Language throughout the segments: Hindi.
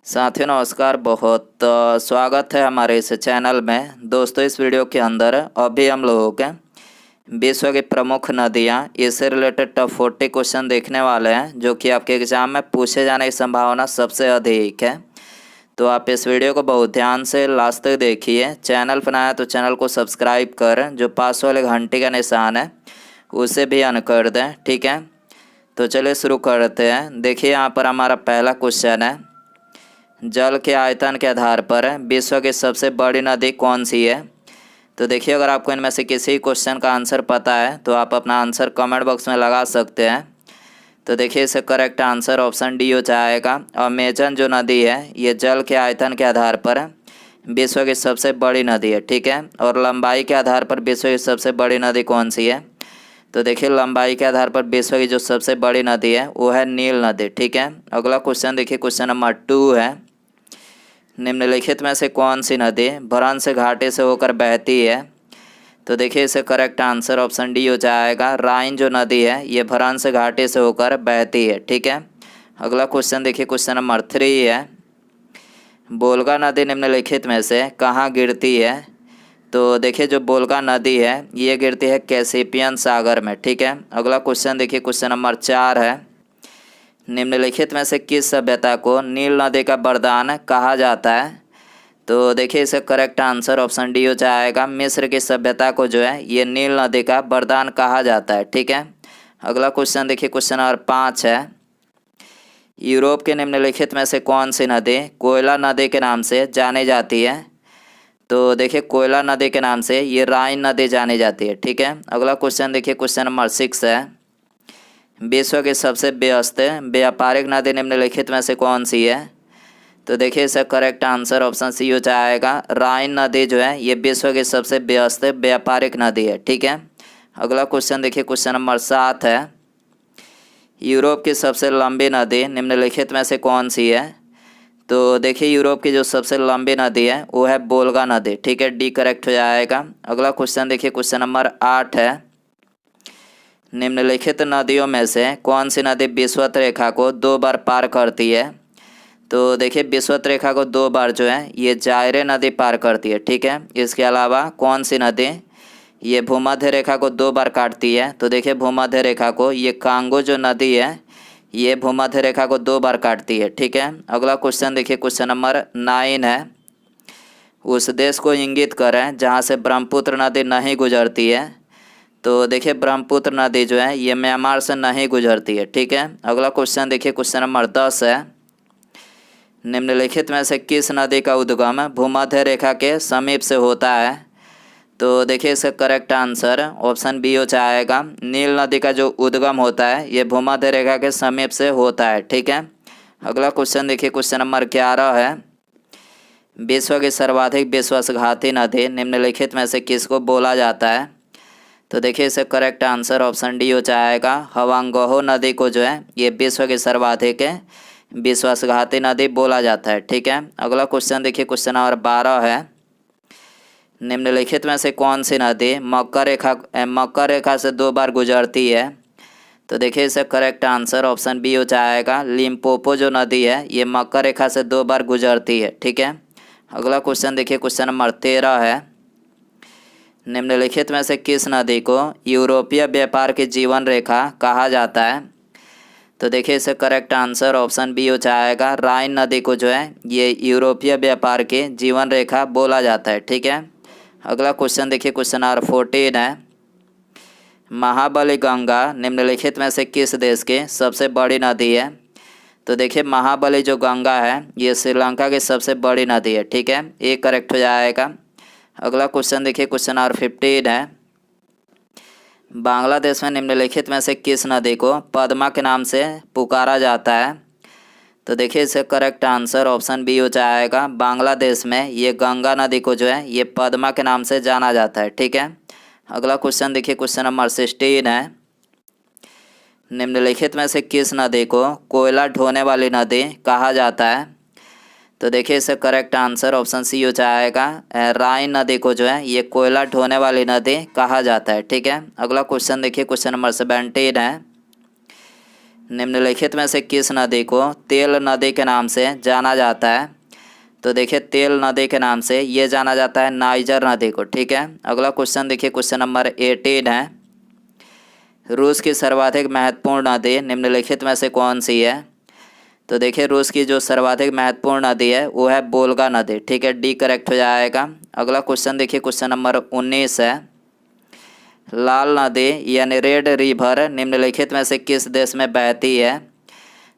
साथियों नमस्कार। बहुत स्वागत है हमारे इस चैनल में। दोस्तों इस वीडियो के अंदर अभी हम लोगों के विश्व की प्रमुख नदियां इससे रिलेटेड टॉप 40 क्वेश्चन देखने वाले हैं, जो कि आपके एग्जाम में पूछे जाने की संभावना सबसे अधिक है। तो आप इस वीडियो को बहुत ध्यान से लास्ट तक देखिए। चैनल पर नया तो चैनल को सब्सक्राइब कर, जो पास वाले घंटे का निशान है उसे भी ऑन कर दें, ठीक है। तो चलिए शुरू करते हैं। देखिए यहाँ पर हमारा पहला क्वेश्चन है, जल के आयतन के आधार पर विश्व की सबसे बड़ी नदी कौन सी है। तो देखिए अगर आपको इनमें से किसी क्वेश्चन का आंसर पता है तो आप अपना आंसर कमेंट बॉक्स में लगा सकते हैं। तो देखिए इसका करेक्ट आंसर ऑप्शन डी हो जाएगा। अमेजन जो नदी है ये जल के आयतन के आधार पर विश्व की सबसे बड़ी नदी है, ठीक है। और लंबाई के आधार पर विश्व की सबसे बड़ी नदी कौन सी है। तो देखिए लंबाई के आधार पर विश्व की जो सबसे बड़ी नदी है वो है नील नदी, ठीक है। अगला क्वेश्चन देखिए, क्वेश्चन नंबर 2 है, निम्नलिखित में से कौन सी नदी भ्रंश घाटी से होकर बहती है। तो देखिए इसे करेक्ट आंसर ऑप्शन डी हो जाएगा। राइन जो नदी है ये भ्रंश घाटी से होकर बहती है, ठीक है। अगला क्वेश्चन देखिए, क्वेश्चन नंबर 3 है, बोलगा नदी निम्नलिखित में से कहाँ गिरती है। तो देखिए जो बोलगा नदी है ये गिरती है कैस्पियन सागर में, ठीक है। अगला क्वेश्चन देखिए, क्वेश्चन नंबर 4 है, निम्नलिखित में से किस सभ्यता को नील नदी का वरदान कहा जाता है। तो देखिए इसका करेक्ट आंसर ऑप्शन डी हो जाएगा। मिस्र की सभ्यता को जो है ये नील नदी का वरदान कहा जाता है, ठीक है। अगला क्वेश्चन देखिए, क्वेश्चन नंबर 5 है, यूरोप के निम्नलिखित में से कौन सी नदी कोयला नदी के नाम से जानी जाती है। तो देखिए कोयला नदी के नाम से ये राइन नदी जानी जाती है, ठीक है। अगला क्वेश्चन देखिए, क्वेश्चन नंबर 6 है, विश्व की सबसे व्यस्त व्यापारिक नदी निम्नलिखित में से कौन सी है। तो देखिए इसका करेक्ट आंसर ऑप्शन सी हो जाएगा। राइन नदी जो है ये विश्व की सबसे व्यस्त व्यापारिक नदी है, ठीक है। अगला क्वेश्चन देखिए, क्वेश्चन नंबर 7 है, यूरोप की सबसे लंबी नदी निम्नलिखित में से कौन सी है। तो देखिए यूरोप की जो सबसे लंबी नदी है वो है बोलगा नदी, ठीक है। डी करेक्ट हो जाएगा। अगला क्वेश्चन देखिए, क्वेश्चन नंबर 8 है, निम्नलिखित नदियों में से कौन सी नदी विषुवत रेखा को 2 बार पार करती है। तो देखिए विषुवत रेखा को 2 बार जो है ये जायरे नदी पार करती है, ठीक है। इसके अलावा कौन सी नदी ये भूमध्य रेखा को 2 बार काटती है। तो देखिए भूमध्य रेखा को ये कांगो जो नदी है ये भूमध्य रेखा को 2 बार काटती है, ठीक है। अगला क्वेश्चन देखिए, क्वेश्चन नंबर 9 है, उस देश को इंगित करें जहाँ से ब्रह्मपुत्र नदी नहीं गुजरती है। तो देखिए ब्रह्मपुत्र नदी जो है ये म्यांमार से नहीं गुजरती है, ठीक है। अगला क्वेश्चन देखिए, क्वेश्चन नंबर 10 है, निम्नलिखित में से किस नदी का उद्गम भूमध्य रेखा के समीप से होता है। तो देखिए इसका करेक्ट आंसर ऑप्शन बी हो जाएगा। नील नदी का जो उद्गम होता है ये भूमध्य रेखा के समीप से होता है, ठीक है। अगला क्वेश्चन देखिए, क्वेश्चन नंबर 11 है, विश्व की सर्वाधिक विश्वासघाती नदी निम्नलिखित में से किसको बोला जाता है। तो देखिए इसे करेक्ट आंसर ऑप्शन डी हो जाएगा। हवांगहो नदी को जो है ये विश्व की सर्वाधिक विश्वासघाती नदी बोला जाता है, ठीक है। अगला क्वेश्चन देखिए, क्वेश्चन नंबर 12 है, निम्नलिखित में से कौन सी नदी मकर रेखा से 2 बार गुजरती है। तो देखिए इसे करेक्ट आंसर ऑप्शन बी हो जाएगा। लिम्पोपो जो नदी है ये मकर रेखा से 2 बार गुजरती है, ठीक है। अगला क्वेश्चन देखिए, क्वेश्चन नंबर 13 है, निम्नलिखित में से किस नदी को यूरोपीय व्यापार की जीवन रेखा कहा जाता है। तो देखिए इसे करेक्ट आंसर ऑप्शन बी हो जाएगा। राइन नदी को जो है ये यूरोपीय व्यापार की जीवन रेखा बोला जाता है, ठीक है। अगला क्वेश्चन देखिए, क्वेश्चन नंबर 14 है, महाबली गंगा निम्नलिखित में से किस देश की सबसे बड़ी नदी है। तो देखिए महाबली जो गंगा है ये श्रीलंका की सबसे बड़ी नदी है, ठीक है। ये करेक्ट हो जाएगा। अगला क्वेश्चन देखिए, क्वेश्चन नंबर 15 है, बांग्लादेश में निम्नलिखित में से किस नदी को पद्मा के नाम से पुकारा जाता है। तो देखिए इसका करेक्ट आंसर ऑप्शन बी हो जाएगा। बांग्लादेश में ये गंगा नदी को जो है ये पद्मा के नाम से जाना जाता है, ठीक है। अगला क्वेश्चन देखिए, क्वेश्चन नंबर 16 है, निम्नलिखित में से किस नदी को कोयला ढोने वाली नदी कहा जाता है। तो देखिए इसका करेक्ट आंसर ऑप्शन सी हो जाएगा। राइन नदी को जो है ये कोयला ढोने वाली नदी कहा जाता है, ठीक है। अगला क्वेश्चन देखिए, क्वेश्चन नंबर 17 है, निम्नलिखित में से किस नदी को तेल नदी के नाम से जाना जाता है? तो देखिए तेल नदी के नाम से ये जाना जाता है नाइजर नदी को। ठीक है, अगला क्वेश्चन देखिए, क्वेश्चन नंबर 18 है, रूस की सर्वाधिक महत्वपूर्ण नदी निम्नलिखित में से कौन सी है? तो देखिए रूस की जो सर्वाधिक महत्वपूर्ण नदी है वो है वोल्गा नदी। ठीक है, डी करेक्ट हो जाएगा। अगला क्वेश्चन देखिए, क्वेश्चन नंबर 19 है, लाल नदी यानी रेड रिवर निम्नलिखित में से किस देश में बहती है?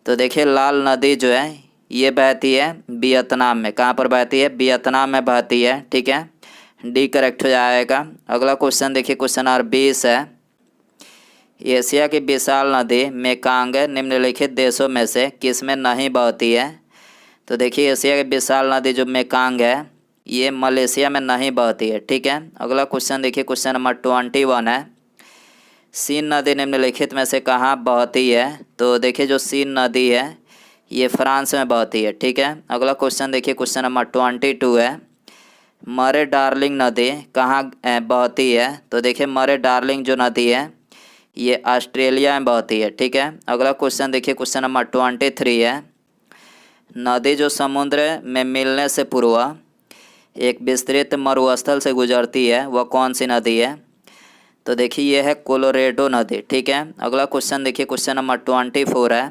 तो देखिए लाल नदी जो है ये बहती है वियतनाम में। कहाँ पर बहती है? वियतनाम में बहती है। ठीक है, डी करेक्ट हो जाएगा। अगला क्वेश्चन देखिए, क्वेश्चन नंबर 20 है, एशिया की विशाल नदी मेकांग निम्नलिखित देशों में से किस में नहीं बहती है? तो देखिए एशिया की विशाल नदी जो मेकांग है ये मलेशिया में नहीं बहती है। ठीक है, अगला क्वेश्चन देखिए, क्वेश्चन नंबर 21 है, सीन नदी निम्नलिखित में से कहाँ बहती है? तो देखिए जो सीन नदी है ये फ्रांस में बहती है। ठीक है, अगला क्वेश्चन देखिए, क्वेश्चन नंबर 22 है, मरे डार्लिंग नदी कहाँ बहती है? तो देखिए मरे डार्लिंग जो नदी है ये ऑस्ट्रेलिया में बहती है। ठीक है, अगला क्वेश्चन देखिए, क्वेश्चन नंबर 23 है, नदी जो समुद्र में मिलने से पूर्व एक विस्तृत मरुस्थल से गुजरती है वह कौन सी नदी है? तो देखिए यह है कोलोरेडो नदी। ठीक है, अगला क्वेश्चन देखिए, क्वेश्चन नंबर 24 है,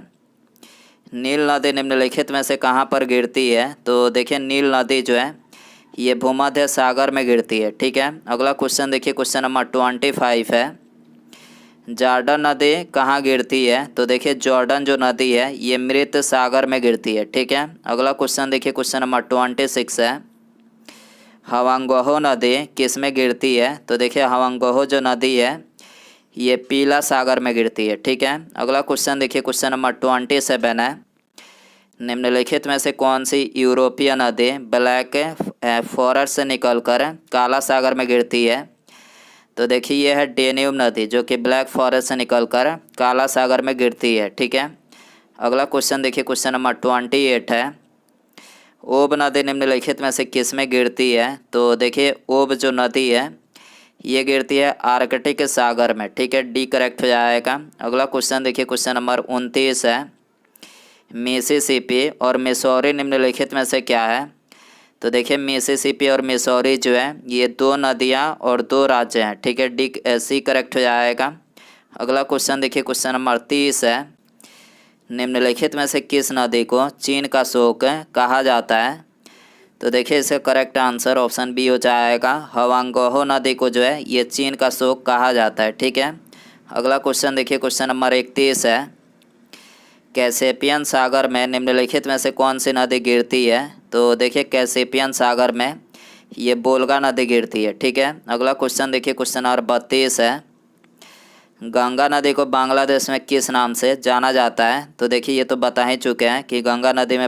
नील नदी निम्नलिखित में से कहाँ पर गिरती है? तो देखिए नील नदी जो है ये भूमध्य सागर में गिरती है। ठीक है, अगला क्वेश्चन देखिए, क्वेश्चन नंबर 25 है, जॉर्डन नदी कहाँ गिरती है? तो देखिए जॉर्डन जो नदी है ये मृत सागर में गिरती है। ठीक है, अगला क्वेश्चन देखिए, क्वेश्चन नंबर 26 है, हवांगहो नदी किस में गिरती है? तो देखिए हवांगहो जो नदी है ये पीला सागर में गिरती है। ठीक है, अगला क्वेश्चन देखिए, क्वेश्चन नंबर 27 है, निम्नलिखित में से कौन सी यूरोपीय नदी ब्लैक फॉरेस्ट से निकलकर काला सागर में गिरती है? तो देखिए यह है डेन्यूब नदी जो कि ब्लैक फॉरेस्ट से निकलकर काला सागर में गिरती है। ठीक है, अगला क्वेश्चन देखिए, क्वेश्चन नंबर 28 है, ओब नदी निम्नलिखित में से किस में गिरती है? तो देखिए ओब जो नदी है ये गिरती है आर्कटिक सागर में। ठीक है, डी करेक्ट हो जाएगा। अगला क्वेश्चन देखिए, क्वेश्चन नंबर 29 है, मिसिसिपी और मिसौरी निम्नलिखित में से क्या है? तो देखिए मिसिसिपी और मिसौरी जो है ये दो नदियाँ और दो राज्य हैं। ठीक है, डी सी करेक्ट हो जाएगा। अगला क्वेश्चन देखिए, क्वेश्चन नंबर 30 है, निम्नलिखित में से किस नदी को चीन का शोक कहा जाता है? तो देखिए इसका करेक्ट आंसर ऑप्शन बी हो जाएगा, हवांगहो नदी को जो है ये चीन का शोक कहा जाता है। ठीक है, अगला क्वेश्चन देखिए, क्वेश्चन नंबर 31 है, कैसेपियन सागर में निम्नलिखित में से कौन सी नदी गिरती है? तो देखिए कैसेपियन सागर में ये वोल्गा नदी गिरती है। ठीक है, अगला क्वेश्चन देखिए, क्वेश्चन नंबर 32 है, गंगा नदी को बांग्लादेश में किस नाम से जाना जाता है? तो देखिए ये तो बता ही चुके हैं कि गंगा नदी में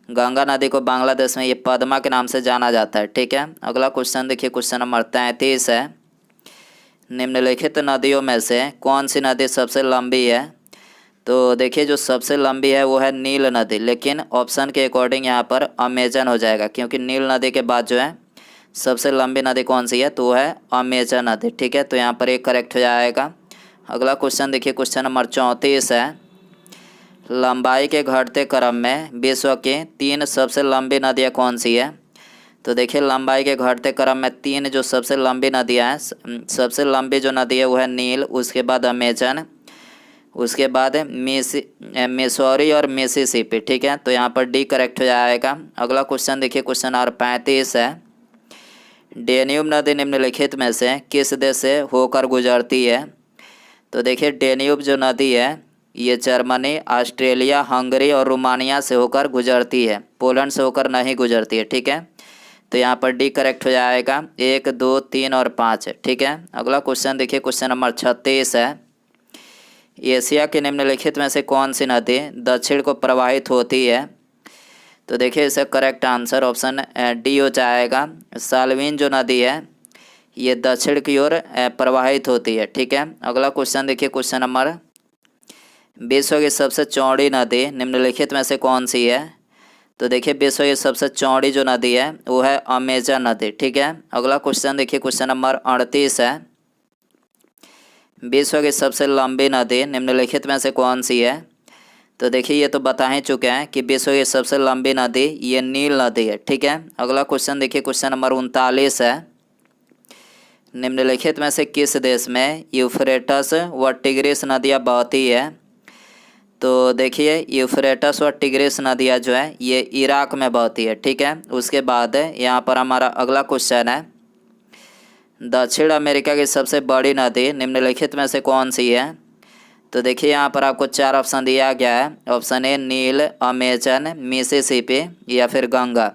गंगा नदी को बांग्लादेश में ये पद्मा के नाम से जाना जाता है। ठीक है, अगला क्वेश्चन देखिए, क्वेश्चन नंबर 33 है, निम्नलिखित नदियों में से कौन सी नदी सबसे लंबी है? तो देखिए जो सबसे लंबी है वो है नील नदी, लेकिन ऑप्शन के अकॉर्डिंग यहाँ पर अमेजन हो जाएगा, क्योंकि नील नदी के बाद जो है सबसे लंबी नदी कौन सी है? तो वो है अमेजन नदी। ठीक है, तो यहाँ पर एक करेक्ट हो जाएगा। अगला क्वेश्चन देखिए, क्वेश्चन नंबर 34 है, लंबाई के घटते क्रम में विश्व की 3 सबसे लंबी नदियाँ कौन सी है? तो देखिए लंबाई के घटते क्रम में 3 जो सबसे लंबी नदियाँ हैं, सबसे लंबी जो नदी है वो है नील, उसके बाद अमेजन, उसके बाद मिसौरी और मिसिसिपी। ठीक है, तो यहाँ पर डी करेक्ट हो जाएगा। अगला क्वेश्चन देखिए, क्वेश्चन नंबर 35 है, डेन्यूब नदी निम्नलिखित में से किस देश से होकर गुजरती है? तो देखिए डेन्यूब जो नदी है ये जर्मनी, ऑस्ट्रेलिया, हंगरी और रोमानिया से होकर गुजरती है, पोलैंड से होकर नहीं गुजरती है। ठीक है, तो यहाँ पर डी करेक्ट हो जाएगा, 1, 2, 3 और 5। ठीक है, अगला क्वेश्चन देखिए, क्वेश्चन नंबर 36 है, एशिया के निम्नलिखित में से कौन सी नदी दक्षिण को प्रवाहित होती है? तो देखिए इसका करेक्ट आंसर ऑप्शन डी हो जाएगा, साल्विन जो नदी है ये दक्षिण की ओर प्रवाहित होती है। ठीक है, अगला क्वेश्चन देखिए, क्वेश्चन नंबर, विश्व की सबसे चौड़ी नदी निम्नलिखित में से कौन सी है? तो देखिए विश्व की सबसे चौड़ी जो नदी है वो है अमेजन नदी। ठीक है, अगला क्वेश्चन देखिए, क्वेश्चन नंबर 38 है, विश्व की सबसे लंबी नदी निम्नलिखित में से कौन सी है? तो देखिए ये तो बता ही चुके हैं कि विश्व की सबसे लंबी नदी ये नील नदी है। ठीक है, अगला क्वेश्चन देखिए, क्वेश्चन नंबर 39 है। निम्नलिखित में से किस देश में यूफ्रेटस व टिग्रिस नदियाँ बहती है? तो देखिए यूफ्रेटस व टिग्रिस नदियाँ जो है ये इराक में बहती है। ठीक है, उसके बाद यहाँ पर हमारा अगला क्वेश्चन है, दक्षिण अमेरिका की सबसे बड़ी नदी निम्नलिखित में से कौन सी है? तो देखिए यहाँ पर आपको 4 ऑप्शन दिया गया है। Option A Nile, Amazon, Mississippi या फिर गंगा।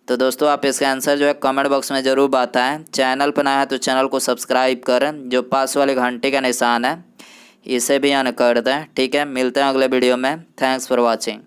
तो दोस्तों आप इसका आंसर जो है कमेंट बॉक्स में ज़रूर बताएं। चैनल पर नया है तो चैनल को सब्सक्राइब करें, जो पास वाले घंटे का निशान है इसे भी ऑन कर दें। ठीक है, मिलते हैं अगले वीडियो में। Thanks for watching.